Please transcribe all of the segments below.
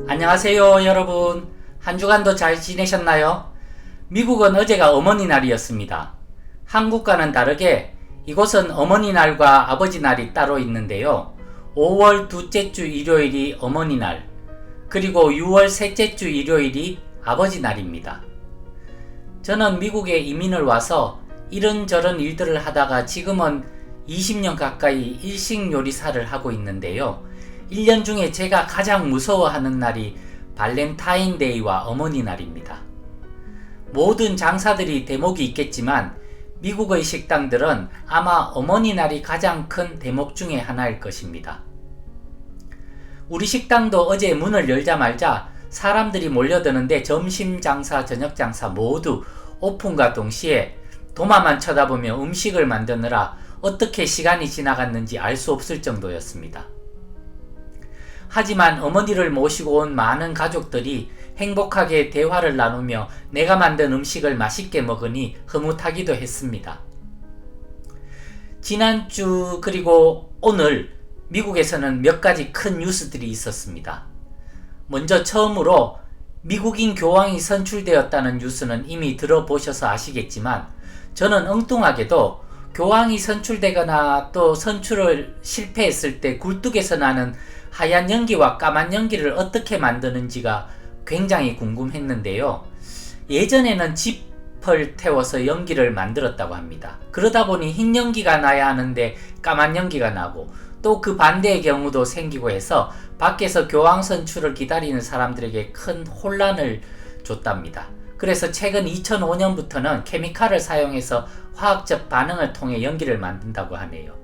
안녕하세요 여러분. 한 주간도 잘 지내셨나요? 미국은 어제가 어머니날이었습니다. 한국과는 다르게 이곳은 어머니날과 아버지날이 따로 있는데요. 5월 둘째 주 일요일이 어머니날, 그리고 6월 셋째 주 일요일이 아버지날입니다. 저는 미국에 이민을 와서 이런저런 일들을 하다가 지금은 20년 가까이 일식 요리사를 하고 있는데요. 1년 중에 제가 가장 무서워하는 날이 발렌타인데이와 어머니날입니다. 모든 장사들이 대목이 있겠지만 미국의 식당들은 아마 어머니날이 가장 큰 대목 중에 하나일 것입니다. 우리 식당도 어제 문을 열자마자 사람들이 몰려드는데 점심 장사, 저녁 장사 모두 오픈과 동시에 도마만 쳐다보며 음식을 만드느라 어떻게 시간이 지나갔는지 알 수 없을 정도였습니다. 하지만 어머니를 모시고 온 많은 가족들이 행복하게 대화를 나누며 내가 만든 음식을 맛있게 먹으니 흐뭇하기도 했습니다. 지난주 그리고 오늘 미국에서는 몇 가지 큰 뉴스들이 있었습니다. 먼저 처음으로 미국인 교황이 선출되었다는 뉴스는 이미 들어보셔서 아시겠지만 저는 엉뚱하게도 교황이 선출되거나 또 선출을 실패했을 때 굴뚝에서 나는 하얀 연기와 까만 연기를 어떻게 만드는지가 굉장히 궁금했는데요. 예전에는 짚을 태워서 연기를 만들었다고 합니다. 그러다 보니 흰 연기가 나야 하는데 까만 연기가 나고 또 그 반대의 경우도 생기고 해서 밖에서 교황 선출을 기다리는 사람들에게 큰 혼란을 줬답니다. 그래서 최근 2005년부터는 케미칼을 사용해서 화학적 반응을 통해 연기를 만든다고 하네요.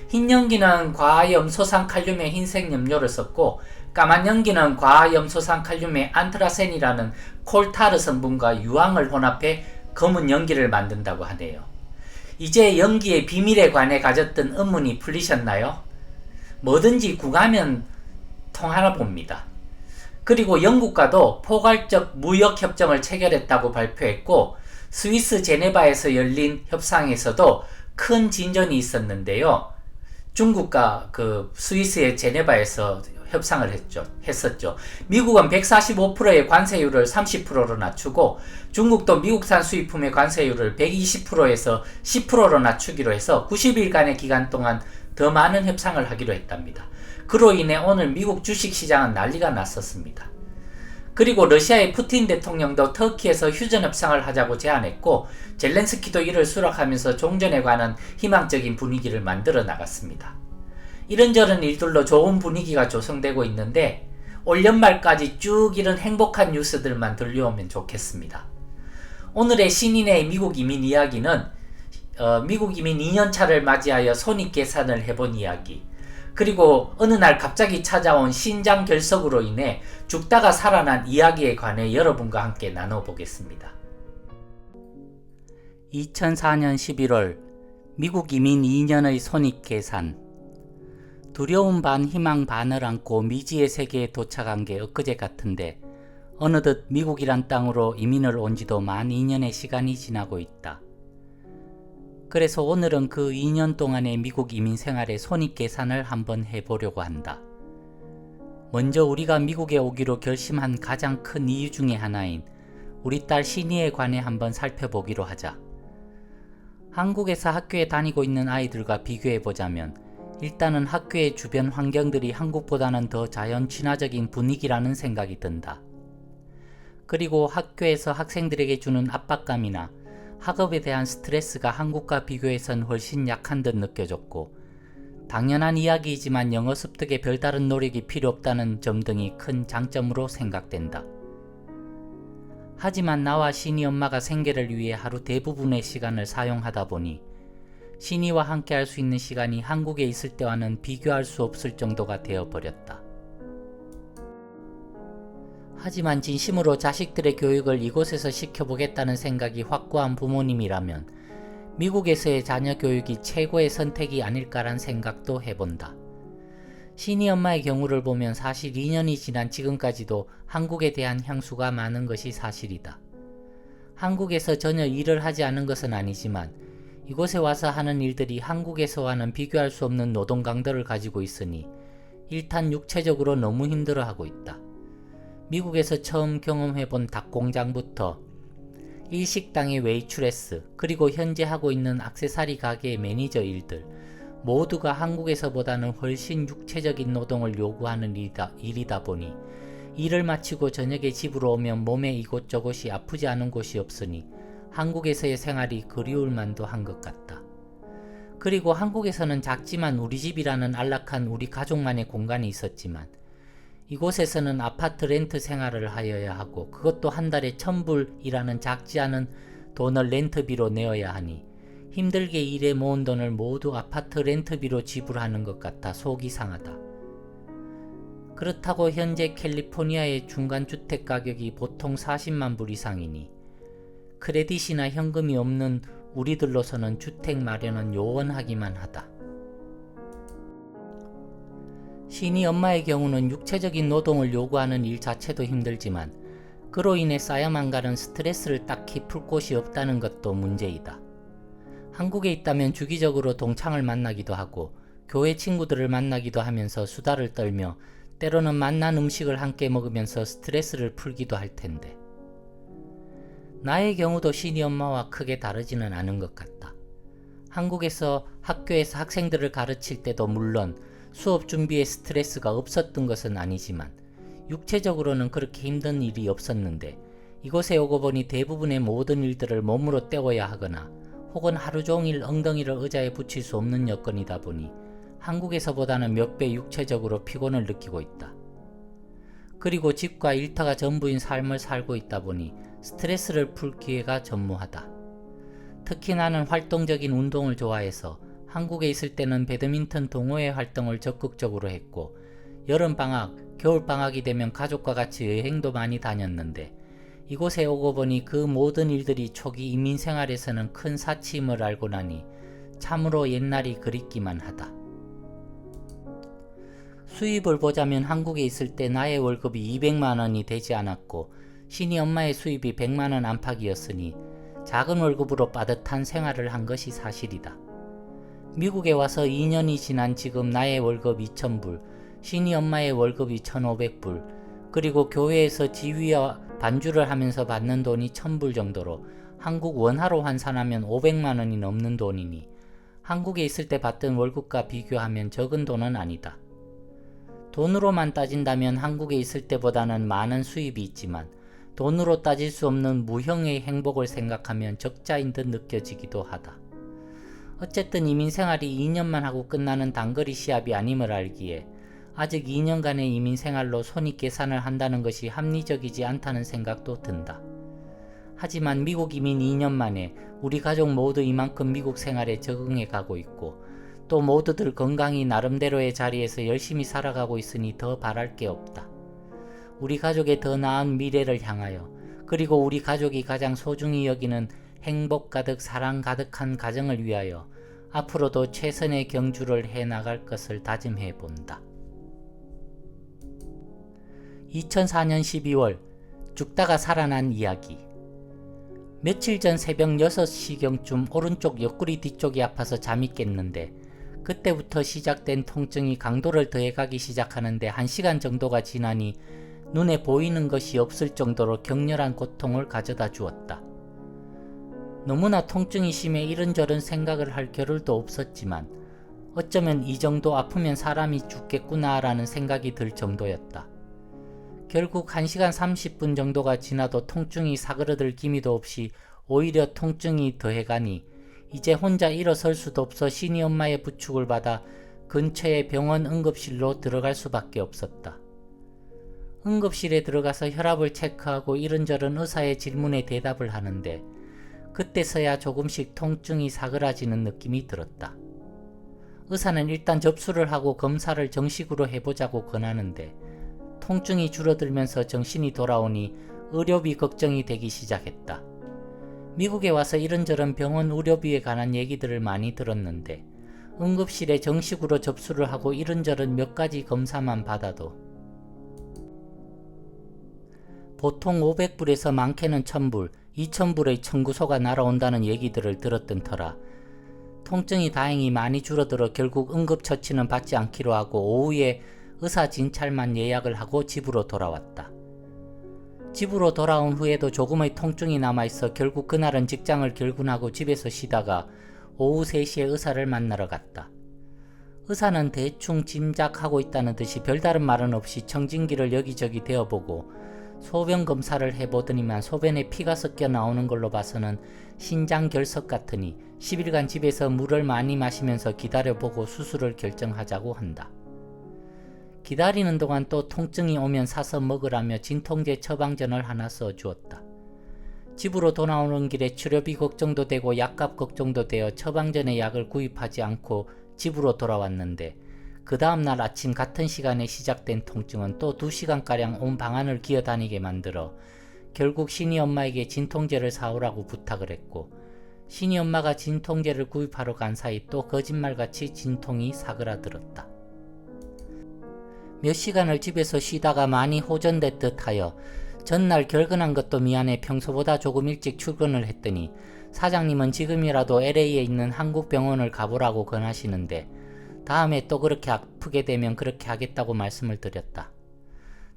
흰 연기는 과염소산칼륨의 흰색 염료를 썼고 까만 연기는 과염소산칼륨의 안트라센이라는 콜타르 성분과 유황을 혼합해 검은 연기를 만든다고 하네요. 이제 연기의 비밀에 관해 가졌던 의문이 풀리셨나요? 뭐든지 구하면 통하나 봅니다. 그리고 영국과도 포괄적 무역협정을 체결했다고 발표했고 스위스 제네바에서 열린 협상에서도 큰 진전이 있었는데요. 중국과 스위스의 제네바에서 협상을 했었죠. 미국은 145%의 관세율을 30%로 낮추고 중국도 미국산 수입품의 관세율을 120%에서 10%로 낮추기로 해서 90일간의 기간 동안 더 많은 협상을 하기로 했답니다. 그로 인해 오늘 미국 주식시장은 난리가 났었습니다. 그리고 러시아의 푸틴 대통령도 터키에서 휴전협상을 하자고 제안했고 젤렌스키도 이를 수락하면서 종전에 관한 희망적인 분위기를 만들어 나갔습니다. 이런저런 일들로 좋은 분위기가 조성되고 있는데 올 연말까지 쭉 이런 행복한 뉴스들만 들려오면 좋겠습니다. 오늘의 신인의 미국 이민 이야기는 미국 이민 2년차를 맞이하여 손익계산을 해본 이야기, 그리고 어느 날 갑자기 찾아온 신장 결석으로 인해 죽다가 살아난 이야기에 관해 여러분과 함께 나눠보겠습니다. 2004년 11월 미국 이민 2년의 손익계산. 두려움 반 희망 반을 안고 미지의 세계에 도착한 게 엊그제 같은데 어느덧 미국이란 땅으로 이민을 온 지도 만 2년의 시간이 지나고 있다. 그래서 오늘은 그 2년 동안의 미국 이민 생활의 손익계산을 한번 해보려고 한다. 먼저 우리가 미국에 오기로 결심한 가장 큰 이유 중에 하나인 우리 딸 신이에 관해 한번 살펴보기로 하자. 한국에서 학교에 다니고 있는 아이들과 비교해보자면 일단은 학교의 주변 환경들이 한국보다는 더 자연 친화적인 분위기라는 생각이 든다. 그리고 학교에서 학생들에게 주는 압박감이나 학업에 대한 스트레스가 한국과 비교해선 훨씬 약한 듯 느껴졌고 당연한 이야기이지만 영어 습득에 별다른 노력이 필요 없다는 점 등이 큰 장점으로 생각된다. 하지만 나와 신이 엄마가 생계를 위해 하루 대부분의 시간을 사용하다 보니 신이와 함께 할 수 있는 시간이 한국에 있을 때와는 비교할 수 없을 정도가 되어버렸다. 하지만 진심으로 자식들의 교육을 이곳에서 시켜보겠다는 생각이 확고한 부모님이라면 미국에서의 자녀 교육이 최고의 선택이 아닐까란 생각도 해본다. 신이 엄마의 경우를 보면 사실 2년이 지난 지금까지도 한국에 대한 향수가 많은 것이 사실이다. 한국에서 전혀 일을 하지 않은 것은 아니지만 이곳에 와서 하는 일들이 한국에서와는 비교할 수 없는 노동 강도를 가지고 있으니 일단 육체적으로 너무 힘들어하고 있다. 미국에서 처음 경험해본 닭공장부터 일식당의 웨이트레스, 그리고 현재 하고 있는 액세서리 가게의 매니저 일들, 모두가 한국에서보다는 훨씬 육체적인 노동을 요구하는 일이다 보니 일을 마치고 저녁에 집으로 오면 몸에 이곳저곳이 아프지 않은 곳이 없으니 한국에서의 생활이 그리울 만도 한 것 같다. 그리고 한국에서는 작지만 우리 집이라는 안락한 우리 가족만의 공간이 있었지만 이곳에서는 아파트 렌트 생활을 하여야 하고 그것도 한 달에 1,000불이라는 작지 않은 돈을 렌트비로 내어야 하니 힘들게 일해 모은 돈을 모두 아파트 렌트비로 지불하는 것 같아 속이 상하다. 그렇다고 현재 캘리포니아의 중간주택 가격이 보통 40만 불 이상이니 크레딧이나 현금이 없는 우리들로서는 주택 마련은 요원하기만 하다. 신이 엄마의 경우는 육체적인 노동을 요구하는 일 자체도 힘들지만 그로 인해 쌓여만 가는 스트레스를 딱히 풀 곳이 없다는 것도 문제이다. 한국에 있다면 주기적으로 동창을 만나기도 하고 교회 친구들을 만나기도 하면서 수다를 떨며 때로는 맛난 음식을 함께 먹으면서 스트레스를 풀기도 할 텐데 나의 경우도 신이 엄마와 크게 다르지는 않은 것 같다. 한국에서 학교에서 학생들을 가르칠 때도 물론 수업 준비에 스트레스가 없었던 것은 아니지만 육체적으로는 그렇게 힘든 일이 없었는데 이곳에 오고 보니 대부분의 모든 일들을 몸으로 때워야 하거나 혹은 하루 종일 엉덩이를 의자에 붙일 수 없는 여건이다 보니 한국에서보다는 몇 배 육체적으로 피곤을 느끼고 있다. 그리고 집과 일터가 전부인 삶을 살고 있다 보니 스트레스를 풀 기회가 전무하다. 특히 나는 활동적인 운동을 좋아해서 한국에 있을 때는 배드민턴 동호회 활동을 적극적으로 했고 여름방학, 겨울방학이 되면 가족과 같이 여행도 많이 다녔는데 이곳에 오고 보니 그 모든 일들이 초기 이민생활에서는 큰 사치임을 알고 나니 참으로 옛날이 그립기만 하다. 수입을 보자면 한국에 있을 때 나의 월급이 200만원이 되지 않았고 신이 엄마의 수입이 100만원 안팎이었으니 작은 월급으로 빠듯한 생활을 한 것이 사실이다. 미국에 와서 2년이 지난 지금 나의 월급 2,000불, 신이 엄마의 월급이 1,500불, 그리고 교회에서 지휘와 반주를 하면서 받는 돈이 1,000불 정도로 한국 원화로 환산하면 500만원이 넘는 돈이니 한국에 있을 때 받던 월급과 비교하면 적은 돈은 아니다. 돈으로만 따진다면 한국에 있을 때보다는 많은 수입이 있지만 돈으로 따질 수 없는 무형의 행복을 생각하면 적자인 듯 느껴지기도 하다. 어쨌든 이민생활이 2년만 하고 끝나는 단거리 시합이 아님을 알기에 아직 2년간의 이민생활로 손익 계산을 한다는 것이 합리적이지 않다는 생각도 든다. 하지만 미국 이민 2년 만에 우리 가족 모두 이만큼 미국 생활에 적응해 가고 있고 또 모두들 건강히 나름대로의 자리에서 열심히 살아가고 있으니 더 바랄 게 없다. 우리 가족의 더 나은 미래를 향하여 그리고 우리 가족이 가장 소중히 여기는 행복 가득 사랑 가득한 가정을 위하여 앞으로도 최선의 경주를 해나갈 것을 다짐해 본다. 2004년 12월 죽다가 살아난 이야기. 며칠 전 새벽 6시경쯤 오른쪽 옆구리 뒤쪽이 아파서 잠이 깼는데 그때부터 시작된 통증이 강도를 더해가기 시작하는데 1시간 정도가 지나니 눈에 보이는 것이 없을 정도로 격렬한 고통을 가져다 주었다. 너무나 통증이 심해 이런저런 생각을 할 겨를도 없었지만 어쩌면 이 정도 아프면 사람이 죽겠구나라는 생각이 들 정도였다. 결국 1시간 30분 정도가 지나도 통증이 사그러들 기미도 없이 오히려 통증이 더해가니 이제 혼자 일어설 수도 없어 신이 엄마의 부축을 받아 근처의 병원 응급실로 들어갈 수밖에 없었다. 응급실에 들어가서 혈압을 체크하고 이런저런 의사의 질문에 대답을 하는데 그때서야 조금씩 통증이 사그라지는 느낌이 들었다. 의사는 일단 접수를 하고 검사를 정식으로 해보자고 권하는데 통증이 줄어들면서 정신이 돌아오니 의료비 걱정이 되기 시작했다. 미국에 와서 이런저런 병원 의료비에 관한 얘기들을 많이 들었는데 응급실에 정식으로 접수를 하고 이런저런 몇 가지 검사만 받아도 보통 500불에서 많게는 1,000불, 2,000불의 청구서가 날아온다는 얘기들을 들었던 터라 통증이 다행히 많이 줄어들어 결국 응급처치는 받지 않기로 하고 오후에 의사 진찰만 예약을 하고 집으로 돌아왔다. 집으로 돌아온 후에도 조금의 통증이 남아있어 결국 그날은 직장을 결근하고 집에서 쉬다가 오후 3시에 의사를 만나러 갔다. 의사는 대충 짐작하고 있다는 듯이 별다른 말은 없이 청진기를 여기저기 대어보고 소변 검사를 해보더니만 소변에 피가 섞여 나오는 걸로 봐서는 신장결석 같으니 10일간 집에서 물을 많이 마시면서 기다려보고 수술을 결정하자고 한다. 기다리는 동안 또 통증이 오면 사서 먹으라며 진통제 처방전을 하나 써주었다. 집으로 돌아오는 길에 치료비 걱정도 되고 약값 걱정도 되어 처방전의 약을 구입하지 않고 집으로 돌아왔는데 그 다음날 아침 같은 시간에 시작된 통증은 또 2시간가량 온 방안을 기어다니게 만들어 결국 신이 엄마에게 진통제를 사오라고 부탁을 했고 신이 엄마가 진통제를 구입하러 간 사이 또 거짓말같이 진통이 사그라들었다. 몇 시간을 집에서 쉬다가 많이 호전된 듯하여 전날 결근한 것도 미안해 평소보다 조금 일찍 출근을 했더니 사장님은 지금이라도 LA에 있는 한국 병원을 가보라고 권하시는데 다음에 또 그렇게 아프게 되면 그렇게 하겠다고 말씀을 드렸다.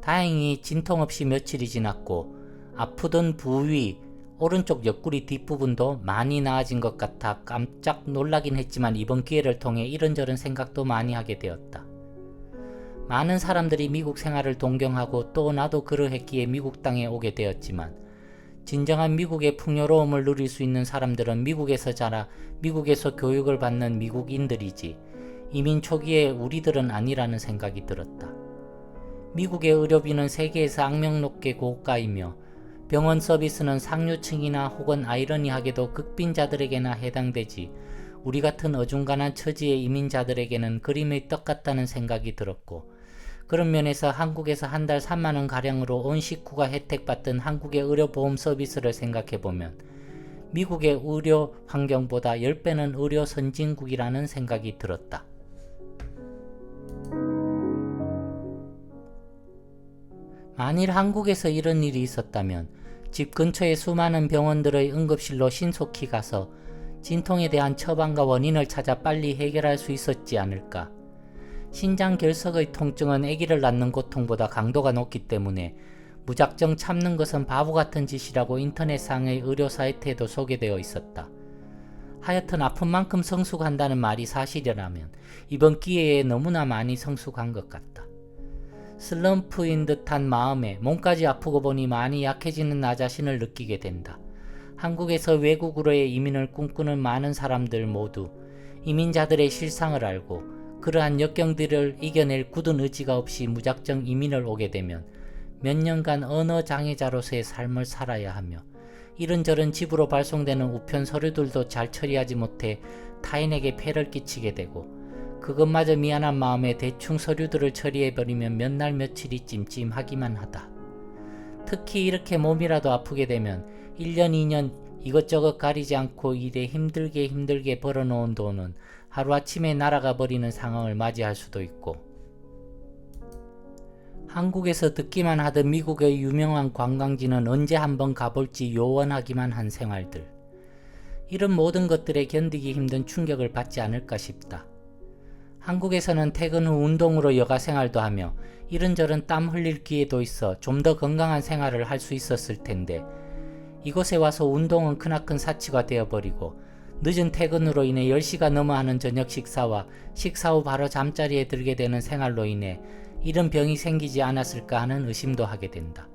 다행히 진통 없이 며칠이 지났고 아프던 부위 오른쪽 옆구리 뒷부분도 많이 나아진 것 같아 깜짝 놀라긴 했지만 이번 기회를 통해 이런저런 생각도 많이 하게 되었다. 많은 사람들이 미국 생활을 동경하고 또 나도 그러했기에 미국 땅에 오게 되었지만 진정한 미국의 풍요로움을 누릴 수 있는 사람들은 미국에서 자라 미국에서 교육을 받는 미국인들이지 이민 초기에 우리들은 아니라는 생각이 들었다. 미국의 의료비는 세계에서 악명 높게 고가이며 병원 서비스는 상류층이나 혹은 아이러니하게도 극빈자들에게나 해당되지 우리 같은 어중간한 처지의 이민자들에게는 그림의 떡 같다는 생각이 들었고 그런 면에서 한국에서 한 달 3만원 가량으로 온 식구가 혜택받던 한국의 의료보험 서비스를 생각해보면 미국의 의료 환경보다 10배는 의료 선진국이라는 생각이 들었다. 만일 한국에서 이런 일이 있었다면 집 근처의 수많은 병원들의 응급실로 신속히 가서 진통에 대한 처방과 원인을 찾아 빨리 해결할 수 있었지 않을까. 신장결석의 통증은 아기를 낳는 고통보다 강도가 높기 때문에 무작정 참는 것은 바보같은 짓이라고 인터넷상의 의료 사이트에도 소개되어 있었다. 하여튼 아픈 만큼 성숙한다는 말이 사실이라면 이번 기회에 너무나 많이 성숙한 것 같다. 슬럼프인 듯한 마음에 몸까지 아프고 보니 많이 약해지는 나 자신을 느끼게 된다. 한국에서 외국으로의 이민을 꿈꾸는 많은 사람들 모두 이민자들의 실상을 알고 그러한 역경들을 이겨낼 굳은 의지가 없이 무작정 이민을 오게 되면 몇 년간 언어 장애자로서의 삶을 살아야 하며 이런저런 집으로 발송되는 우편 서류들도 잘 처리하지 못해 타인에게 폐를 끼치게 되고 그것마저 미안한 마음에 대충 서류들을 처리해버리면 몇 날 며칠이 찜찜하기만 하다. 특히 이렇게 몸이라도 아프게 되면 1년 2년 이것저것 가리지 않고 일에 힘들게 벌어놓은 돈은 하루아침에 날아가 버리는 상황을 맞이할 수도 있고 한국에서 듣기만 하던 미국의 유명한 관광지는 언제 한번 가볼지 요원하기만 한 생활들. 이런 모든 것들에 견디기 힘든 충격을 받지 않을까 싶다. 한국에서는 퇴근 후 운동으로 여가생활도 하며 이런저런 땀 흘릴 기회도 있어 좀 더 건강한 생활을 할 수 있었을 텐데 이곳에 와서 운동은 크나큰 사치가 되어버리고 늦은 퇴근으로 인해 10시가 넘어 하는 저녁 식사와 식사 후 바로 잠자리에 들게 되는 생활로 인해 이런 병이 생기지 않았을까 하는 의심도 하게 된다.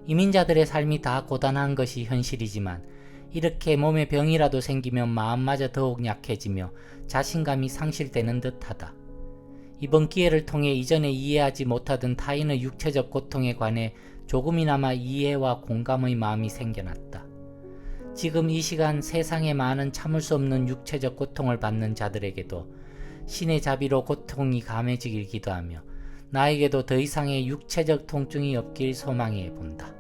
이민자들의 삶이 다 고단한 것이 현실이지만 이렇게 몸에 병이라도 생기면 마음마저 더욱 약해지며 자신감이 상실되는 듯하다. 이번 기회를 통해 이전에 이해하지 못하던 타인의 육체적 고통에 관해 조금이나마 이해와 공감의 마음이 생겨났다. 지금 이 시간 세상에 많은 참을 수 없는 육체적 고통을 받는 자들에게도 신의 자비로 고통이 감해지길 기도하며 나에게도 더 이상의 육체적 통증이 없길 소망해 본다.